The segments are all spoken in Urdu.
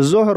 ظهر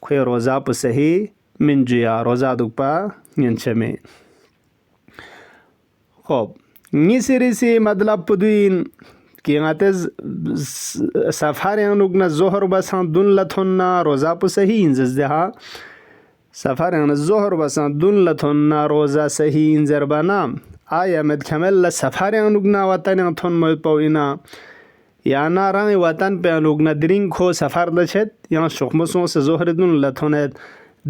خوی روزا پو صحیح منجیا روزا دوک پا ینچمی. خب نیسیریسی مطلب پدوین که غتز سفر یانوگنا ظهر بسان دون لتون روزا پو صحیح انزده ها سفر یان ظهر بسان دون لتون روزا صحیح انزر بنا آیا مدکمل سفر یانوگنا وطن یانتون موید پاوینا یا نا رنگ وطن پیانوگنا درین خو سفر داشت یا شخمسون سه ظهر دون لتوند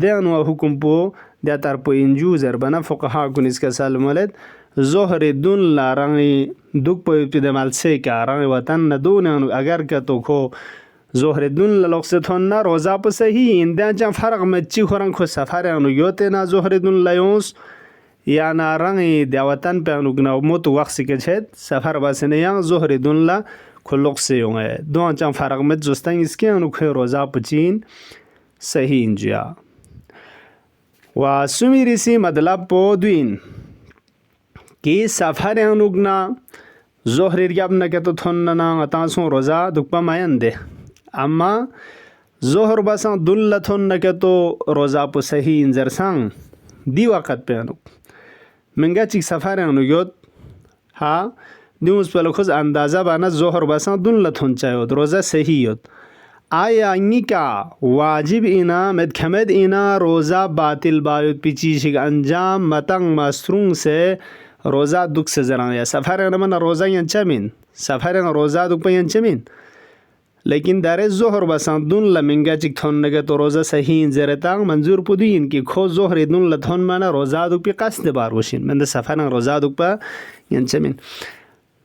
دیانو حکم پو دیا تر پو انجو زربنا فقها کنیس که سالمولد ظهر دون لا رنگ دوک پو ابتدامال سه که رنگ وطن ندون اگر که تو خو ظهر دون للقصتون نا روزا پو صحیح این دیان جان فرق مچی خورن خو سفر یانو یوته نا ظهر دون لیونس یا نا رنگ دیا وطن پیانوگنا موتو وقتی که چهد سفر باسنه یا ظهر دون لا خلق سے یوں ہے دو چان فرق مت جستن اس کے انو کھے روزا پچین صحیح انجیا و سمیری سی مطلب پو دوین کی سفر انوگنا ظهر ریاب نکتو تھننا اتاسون روزا دکپا ماین دے اما ظهر بسان دل تھن نکتو روزا پو صحیح انزر سان دی وقت پہ انو منگا چیک سفر انو یود ها دیوز پلو خود اندازه بانا ظهر بسان دون لتون چایود روزه صحیحیود آیا اینی کا واجب اینا مدکمد اینا روزه باطل باید پیچیشک انجام متنگ مسترون سے روزه دوک سے زران یا سفر انا من روزه ینچمین سفر انا روزه دوک پا ینچمین لیکن در ظهر بسان دون لمنگا چک تھون نگه تو روزه صحیح انزرتاں منظور پودین که خو ظهر دون لتون مانا روزه دوک پی قصد بار باشین من سفر انا روزه دوک پا ینچمین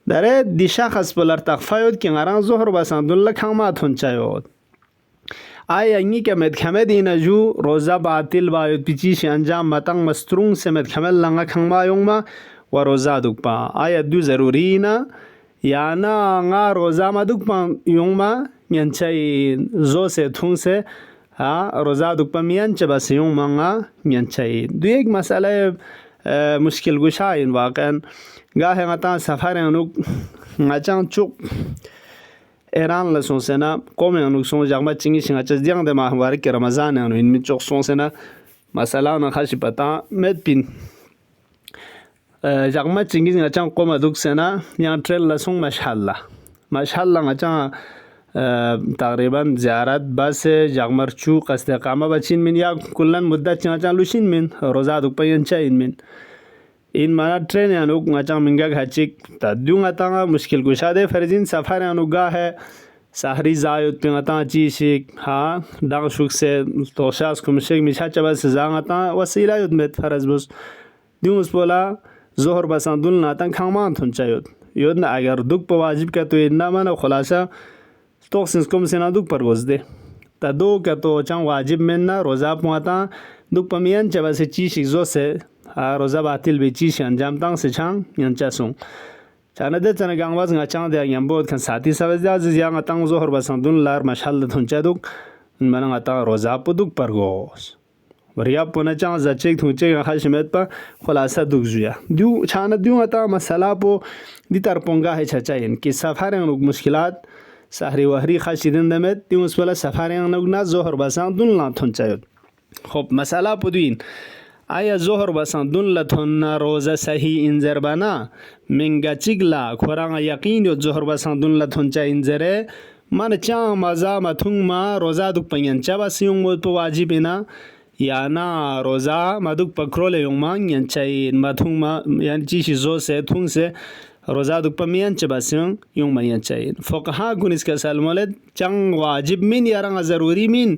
داره دی شخص بلر تخفایود که غران ظهر بسان دون لکاماتون چایود آیا اینی که مدکمد اینا جو روزه باطل باید پیچیش انجام متنگ مسترون سے مدکمل لنگا کھنگما یونگ ما و روزه دوک پا آیا دو ضروری اینا یا نا غا روزه ما دوک پا یونگ ما ینچای زو سے تھون سے روزه دوک پا میانچ بس یونگ ما غا ینچای دو ایک مسئلہ مشکل گوشا این واقعا گاهی غتا سفر انوک غچان چوک ایران لسون سنا قوم انوک سون جغمت چنگی شنگا چز دیان ده ماه مبارک رمضان انو این می چوک سون سنا مثلا نخاشی پتا مد پین جغمت چنگی غچان قوم ادوک سنا یان تریل لسون مشحال غچان تقریبا زیارت بس جغمر چوک استقامه بچین من یا کلن مدت غچان لوشین من روزا دوک پین چاین من این مانا ٹرین انوک غچان منگا گھچک تا دیو غتا مشکل گشاده فرزین سفر انوگا ہے سحری زایود پی غتا چیشک ها داغ شوک سے توشاس کمشک میشا چبا سزا غتا وسیلہ یود مت فرض بس دیو اس بولا ظهر بسان دل ناتن کھامان تھن چایود یود نا اگر دوک پا واجب کا تو اینا مانا خلاصا توقسنس کم سینا دوک پر گوز دے تا دو کا تو چان واجب مننا روزا پواتا دوک پا میان چبا سے چیشک زو سے روزه باطل به چیش انجام تang se chang yan cha sung chana de chana gang was nga chang de yan bod kan sati sa da z yang tang zohar basan dun lar mashal thun cha duk man nga ta roza puduk pargos wariya pona chang za chek thun che ga khashmet pa khulasa duk zuya du chana du ta masala po di tar ponga hai cha cha in ki safar ang mushkilat sahri wahri khashidin demet di musbala safar ang na zohar basan dun la thun cha خب مسala پودین آیا ظهر بسان دون لتون روزه صحیح انزر بنا منگا چگلا خوران یقین یو ظهر بسان دون لتون چا انزره من چا مزا متون ما روزه دوک پین چا بس یون مود پو واجب اینا یا نا روزه مدوک پکرول یون ما ین چای متون ما یعنی چیشی زو سے تون سے روزه دوک پمین چا بس یون ما ین چای فقها گونیس که سلمولد چنگ واجب من یاران ضروری من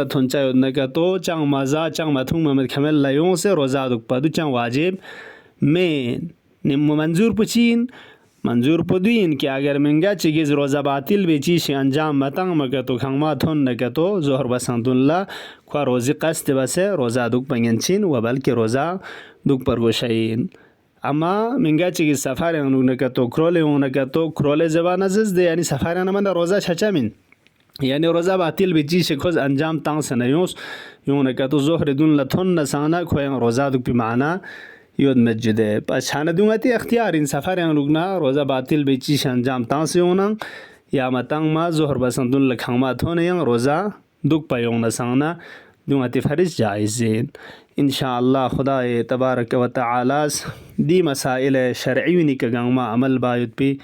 لتون چایود نکه تو چنگ مزا چنگ متون محمد کمل لیون سے روزه دوک پا دو چنگ واجب من نمو منظور پچین منظور پدوین که اگر منگا چیز روزه باطل به چیش انجام متنگ مکه تو خنگما تون نکه تو ظهر بسان دون لا که روزی قصد بسه روزه دوک پنگنچین و بلکه روزه دوک پرگوشین اما منگا چیز سفر اونو نکه تو کرول اون نکه تو کرول زبان ازز ده یعنی سفر انا من روزه چچا من یعنی روزه باطل به چیز خوز انجام تان سنیوس یون که تو ظهر دون لتون نسانا کوی روزه دوک بی معنا يود مسجد أشان دونتي اختيار إن سفر يعني لقنا روزا باطل بيجي شان جام تانسيونا يا متان ما ظهر بسندون لك حمات هون ين روزا دوك بيونا سانا دونتي فرج جائزين إن شاء الله خداي تبارك وتعالى دي مسائل شرعي كجمع عمل بايد بي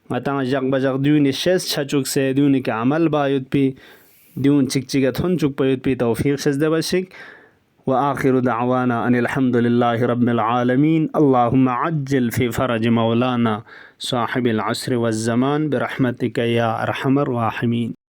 متان جاك بجاك دوني شس شجوك سي دوني كعمل بايد بي دون تشيك هنجوك بايد بي توفيق شس دبشك. وآخر دعوانا أن الحمد لله رب العالمين. اللهم عجل في فرج مولانا صاحب العصر والزمان برحمتك يا أرحم الراحمين.